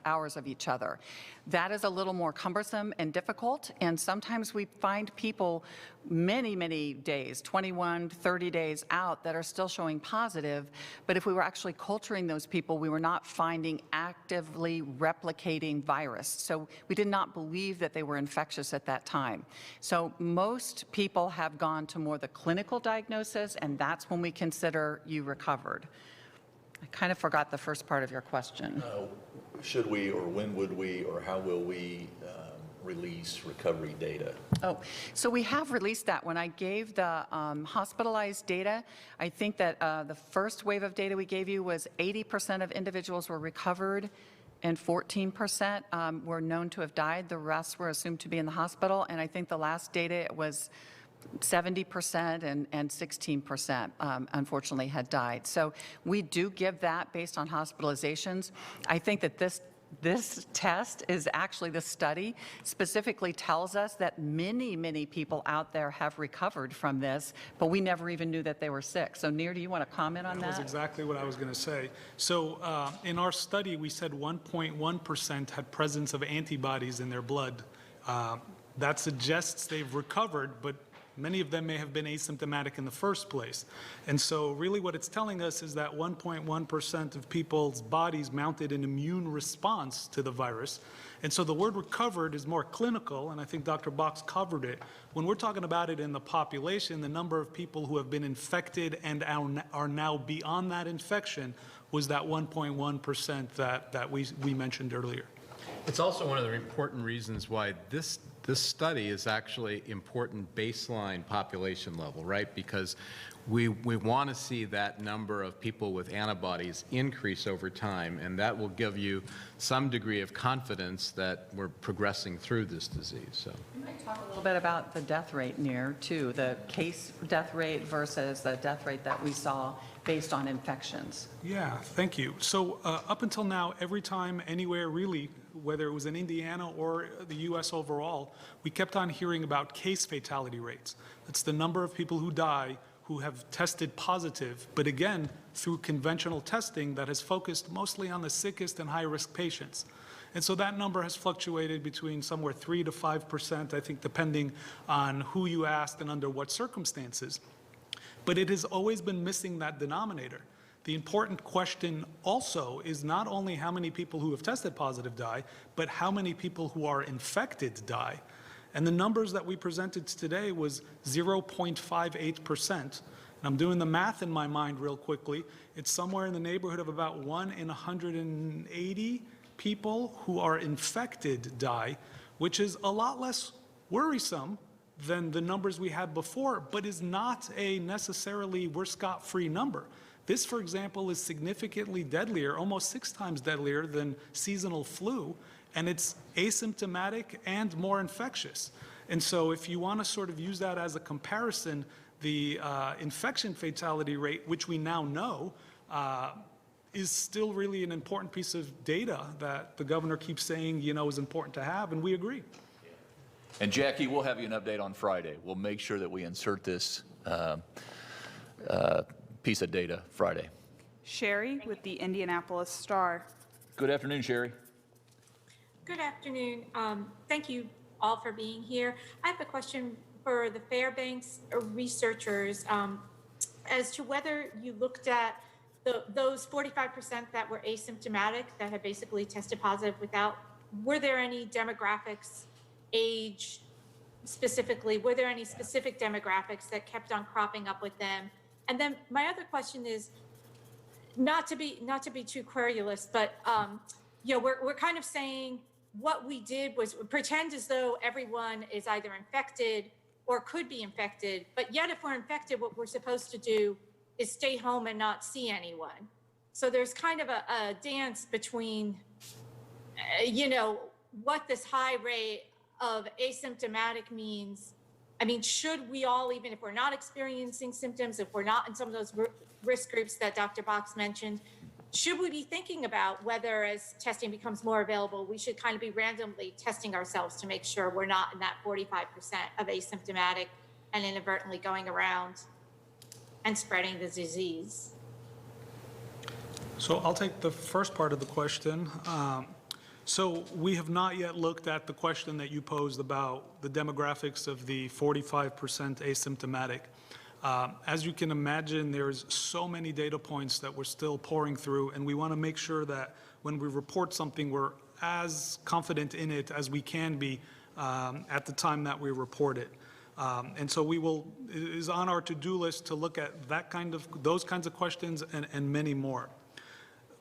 hours of each other. That is a little more cumbersome and difficult, and sometimes we find people many, many days, 21, 30 days out, that are still showing positive, but if we were actually culturing those people, we were not finding actively replicating virus. So we did not believe that they were infectious at that time. So most people have gone to more the clinical diagnosis, and that's when we consider you recovered. I kind of forgot the first part of your question. Should we, or when would we, or how will we release recovery data? Oh, so we have released that. When I gave the hospitalized data, I think that the first wave of data we gave you was 80% of individuals were recovered and 14% were known to have died. The rest were assumed to be in the hospital. And I think the last data was 70% and 16% unfortunately had died. So we do give that based on hospitalizations. I think that this test is actually, the study specifically tells us that many, many people out there have recovered from this, but we never even knew that they were sick. So Nir, do you want to comment on that? That was exactly what I was going to say. So in our study, we said 1.1% had presence of antibodies in their blood. That suggests they've recovered, but many of them may have been asymptomatic in the first place. And so really what it's telling us is that 1.1% of people's bodies mounted an immune response to the virus. And so the word recovered is more clinical, and I think Dr. Box covered it. When we're talking about it in the population, the number of people who have been infected and are now beyond that infection was that 1.1% that we mentioned earlier. It's also one of the important reasons why this study is actually important baseline population level, right? Because we want to see that number of people with antibodies increase over time, and that will give you some degree of confidence that we're progressing through this disease. So you might talk a little bit about the death rate, Nir, too, the case death rate versus the death rate that we saw based on infections. Yeah, thank you. So up until now, every time, anywhere really, whether it was in Indiana or the U.S. overall, we kept on hearing about case fatality rates. That's the number of people who die who have tested positive, but again, through conventional testing that has focused mostly on the sickest and high-risk patients. And so that number has fluctuated between somewhere 3 to 5%, I think, depending on who you asked and under what circumstances. But it has always been missing that denominator. The important question also is not only how many people who have tested positive die, but how many people who are infected die. And the numbers that we presented today was 0.58%. And I'm doing the math in my mind real quickly. It's somewhere in the neighborhood of about 1 in 180 people who are infected die, which is a lot less worrisome than the numbers we had before, but is not a necessarily we're scot-free number. This, for example, is significantly deadlier, almost 6 times deadlier than seasonal flu, and it's asymptomatic and more infectious. And so if you want to sort of use that as a comparison, the infection fatality rate, which we now know, is still really an important piece of data that the governor keeps saying, is important to have, and we agree. And Jackie, we'll have you an update on Friday. We'll make sure that we insert this piece of data Friday. Sherry with the Indianapolis Star. Good afternoon, Sherry. Good afternoon. Thank you all for being here. I have a question for the Fairbanks researchers as to whether you looked at those 45% that were asymptomatic, that had basically tested positive were there any demographics, age specifically, were there any specific demographics that kept on cropping up with them? And then my other question is, not to be too querulous, but we're kind of saying what we did was pretend as though everyone is either infected or could be infected, but yet if we're infected, what we're supposed to do is stay home and not see anyone. So there's kind of a dance between, what this high rate of asymptomatic means. I mean, should we all, even if we're not experiencing symptoms, if we're not in some of those risk groups that Dr. Box mentioned, should we be thinking about whether, as testing becomes more available, we should kind of be randomly testing ourselves to make sure we're not in that 45% of asymptomatic and inadvertently going around and spreading the disease? So I'll take the first part of the question. So we have not yet looked at the question that you posed about the demographics of the 45% asymptomatic. As you can imagine, there's so many data points that we're still pouring through, and we want to make sure that when we report something, we're as confident in it as we can be at the time that we report it. And so it is on our to-do list to look at those kinds of questions and many more.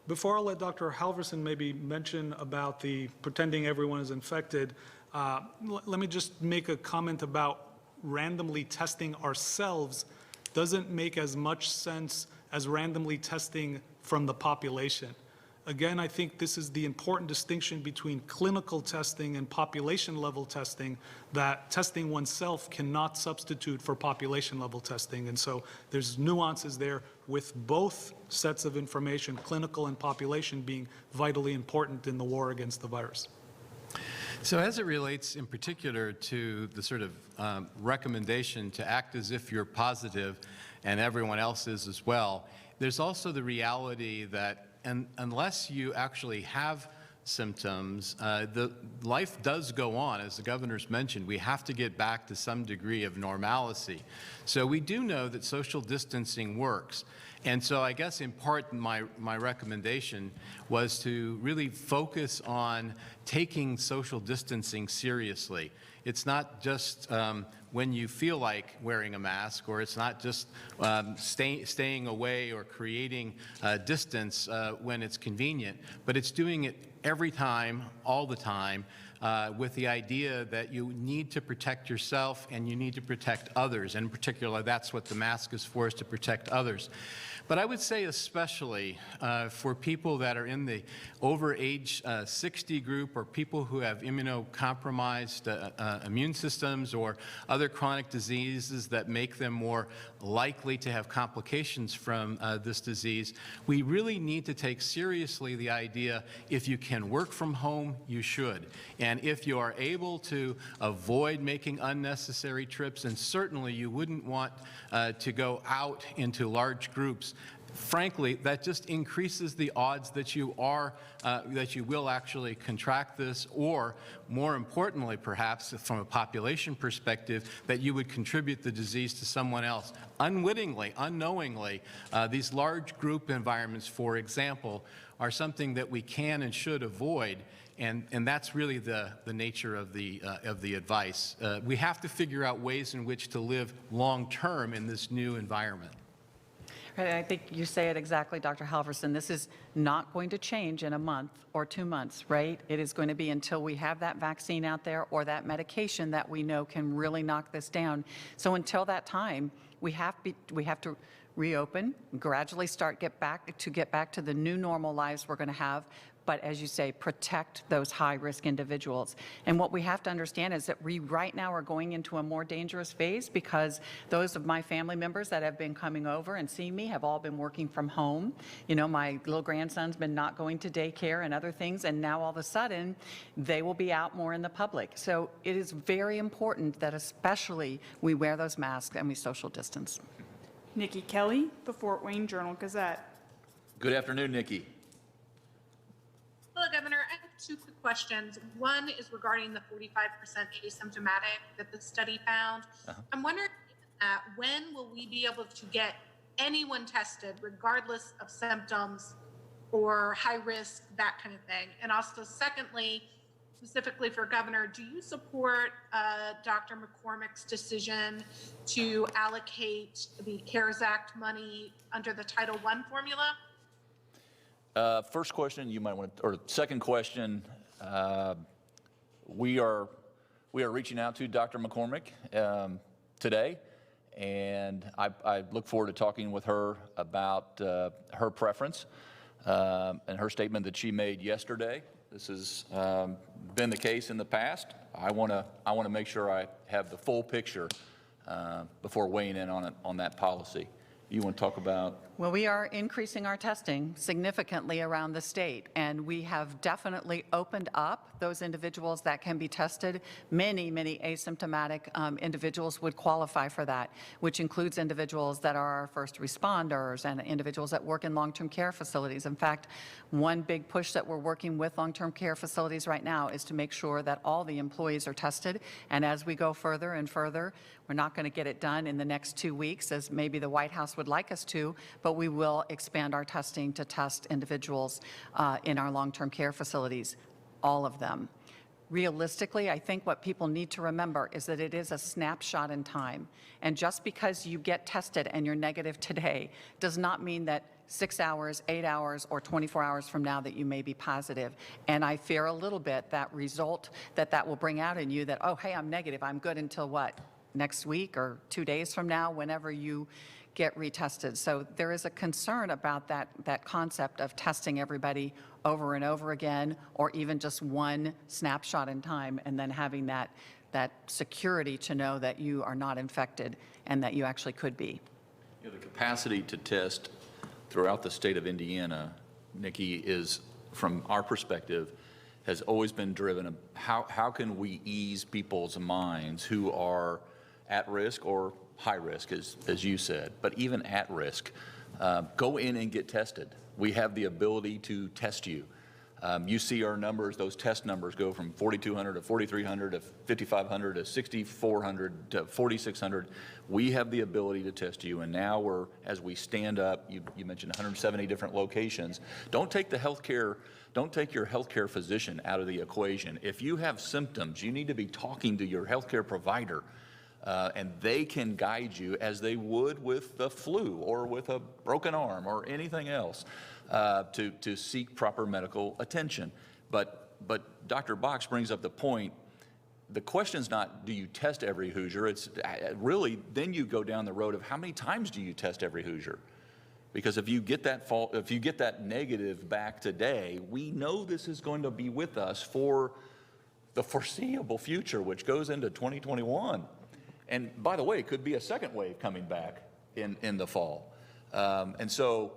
Before I let Dr. Halverson maybe mention about the pretending everyone is infected, let me just make a comment about randomly testing ourselves doesn't make as much sense as randomly testing from the population. Again, I think this is the important distinction between clinical testing and population level testing, that testing oneself cannot substitute for population level testing. And so there's nuances there with both sets of information, clinical and population, being vitally important in the war against the virus. So as it relates in particular to the sort of recommendation to act as if you're positive and everyone else is as well, there's also the reality that unless you actually have symptoms, the life does go on. As the governor's mentioned, we have to get back to some degree of normalcy. So we do know that social distancing works. And so I guess in part my recommendation was to really focus on taking social distancing seriously. It's not just when you feel like wearing a mask, or it's not just staying away or creating distance when it's convenient, but it's doing it every time, all the time, with the idea that you need to protect yourself and you need to protect others. And in particular, that's what the mask is for, is to protect others. But I would say especially for people that are in the over age 60 group, or people who have immunocompromised immune systems or other chronic diseases that make them more likely to have complications from this disease, we really need to take seriously the idea, if you can work from home, you should. And if you are able to avoid making unnecessary trips, and certainly you wouldn't want to go out into large groups, frankly, that just increases the odds that you will actually contract this, or more importantly, perhaps from a population perspective, that you would contribute the disease to someone else. Unwittingly, unknowingly, these large group environments, for example, are something that we can and should avoid. And that's really the nature of the advice. We have to figure out ways in which to live long-term in this new environment. I think you say it exactly, Dr. Halverson. This is not going to change in a month or 2 months, right? It is going to be until we have that vaccine out there or that medication that we know can really knock this down. So until that time, we have to reopen, gradually get back to the new normal lives we're going to have. But as you say, protect those high-risk individuals. And what we have to understand is that we right now are going into a more dangerous phase, because those of my family members that have been coming over and seeing me have all been working from home. You know, my little grandson's been not going to daycare and other things, and now all of a sudden they will be out more in the public. So it is very important that especially we wear those masks and we social distance. Nikki Kelly, the Fort Wayne Journal-Gazette. Good afternoon, Nikki. Hello, Governor. I have two quick questions. One is regarding the 45% asymptomatic that the study found. I'm wondering, when will we be able to get anyone tested, regardless of symptoms or high risk, that kind of thing? And also, secondly, specifically for Governor, do you support Dr. McCormick's decision to allocate the CARES Act money under the Title I formula? First question, you might want to, or second question, we are reaching out to Dr. McCormick today, and I look forward to talking with her about her preference and her statement that she made yesterday. This has been the case in the past. I want to make sure I have the full picture before weighing in on that policy. You want to talk about? Well, we are increasing our testing significantly around the state, and we have definitely opened up those individuals that can be tested. Many asymptomatic individuals would qualify for that, which includes individuals that are our first responders and individuals that work in long-term care facilities. In fact, one big push that we're working with long-term care facilities right now is to make sure that all the employees are tested, and as we go further and further, we're not going to get it done in the next 2 weeks, as maybe the White House would like us to, but we will expand our testing to test individuals in our long-term care facilities, all of them. Realistically, I think what people need to remember is that it is a snapshot in time. And just because you get tested and you're negative today does not mean that 6 hours, 8 hours, or 24 hours from now that you may be positive. And I fear a little bit that result that will bring out in you that, oh, hey, I'm negative, I'm good until what? Next week or 2 days from now, whenever you get retested. So there is a concern about that concept of testing everybody over and over again, or even just one snapshot in time, and then having that security to know that you are not infected and that you actually could be. You know, the capacity to test throughout the state of Indiana, Nikki, is, from our perspective, has always been driven. How can we ease people's minds who are at risk or high risk, as you said, but even at risk, go in and get tested. We have the ability to test you. You see our numbers, those test numbers go from 4,200 to 4,300 to 5,500 to 6,400 to 4,600. We have the ability to test you, and now as we stand up, you mentioned 170 different locations. Don't take your healthcare physician out of the equation. If you have symptoms, you need to be talking to your healthcare provider. And they can guide you as they would with the flu or with a broken arm or anything else to seek proper medical attention. But Dr. Box brings up the point. The question's not, do you test every Hoosier? It's really, then you go down the road of how many times do you test every Hoosier? Because if you get that negative back today, we know this is going to be with us for the foreseeable future, which goes into 2021. And by the way, it could be a second wave coming back in the fall. And so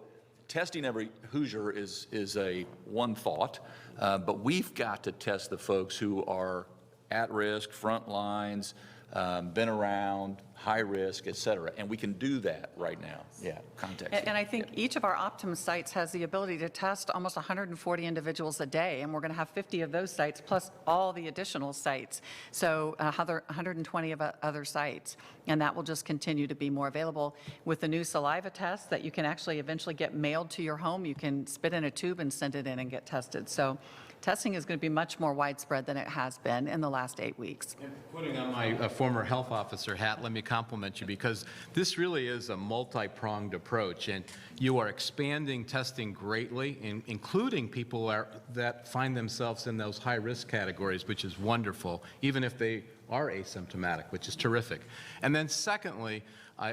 testing every Hoosier is a one thought, but we've got to test the folks who are at risk, front lines, been around, high risk, et cetera. And we can do that right now. Yeah, context. And I think each of our Optum sites has the ability to test almost 140 individuals a day, and we're going to have 50 of those sites plus all the additional sites, so 120 of other sites. And that will just continue to be more available with the new saliva test that you can actually eventually get mailed to your home. You can spit in a tube and send it in and get tested. So testing is going to be much more widespread than it has been in the last 8 weeks. And putting on my former health officer hat, let me compliment you, because this really is a multi-pronged approach, and you are expanding testing greatly, including people that find themselves in those high-risk categories, which is wonderful, even if they are asymptomatic, which is terrific. And then secondly,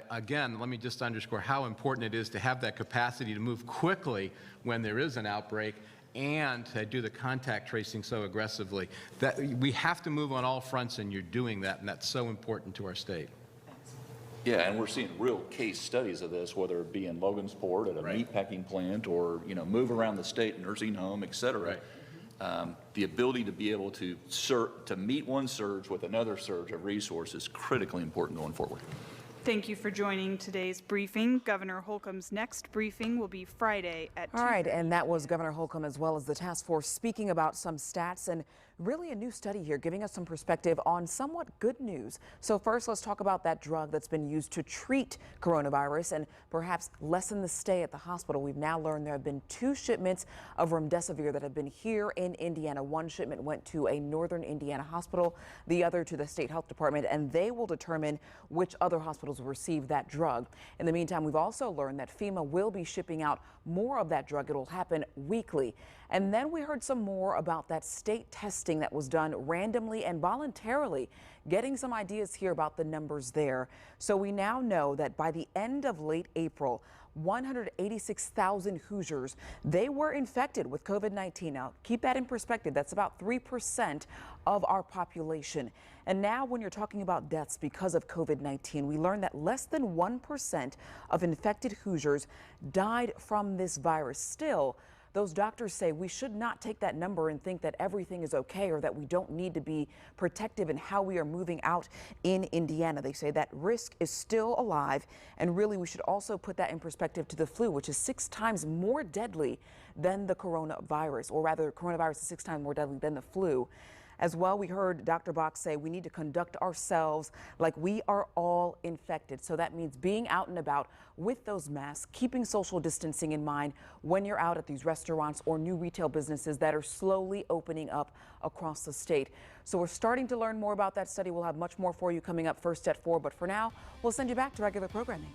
again, let me just underscore how important it is to have that capacity to move quickly when there is an outbreak, and to do the contact tracing so aggressively. That we have to move on all fronts, and you're doing that, and that's so important to our state. Yeah, and we're seeing real case studies of this, whether it be in Logansport at a meatpacking plant, or move around the state, nursing home, et cetera. Right. The ability to be able to meet one surge with another surge of resources is critically important going forward. Thank you for joining today's briefing. Governor Holcomb's next briefing will be Friday at 2:30. All right, and that was Governor Holcomb as well as the task force speaking about some stats and really a new study here giving us some perspective on somewhat good news. So first, let's talk about that drug that's been used to treat coronavirus and perhaps lessen the stay at the hospital. We've now learned there have been 2 shipments of remdesivir that have been here in Indiana. One shipment went to a northern Indiana hospital, the other to the state health department, and they will determine which other hospitals will receive that drug. In the meantime, we've also learned that FEMA will be shipping out more of that drug. It will happen weekly. And then we heard some more about that state testing that was done randomly and voluntarily, getting some ideas here about the numbers there. So we now know that by the end of late April, 186,000 Hoosiers, they were infected with COVID-19. Now, keep that in perspective. That's about 3% of our population. And now when you're talking about deaths because of COVID-19, we learned that less than 1% of infected Hoosiers died from this virus. Still, those doctors say we should not take that number and think that everything is okay or that we don't need to be protective in how we are moving out in Indiana. They say that risk is still alive, and really we should also put that in perspective to the flu, which is 6 times more deadly than the coronavirus, or rather coronavirus is 6 times more deadly than the flu. As well, we heard Dr. Box say we need to conduct ourselves like we are all infected. So that means being out and about with those masks, keeping social distancing in mind when you're out at these restaurants or new retail businesses that are slowly opening up across the state. So we're starting to learn more about that study. We'll have much more for you coming up first at 4. But for now, we'll send you back to regular programming.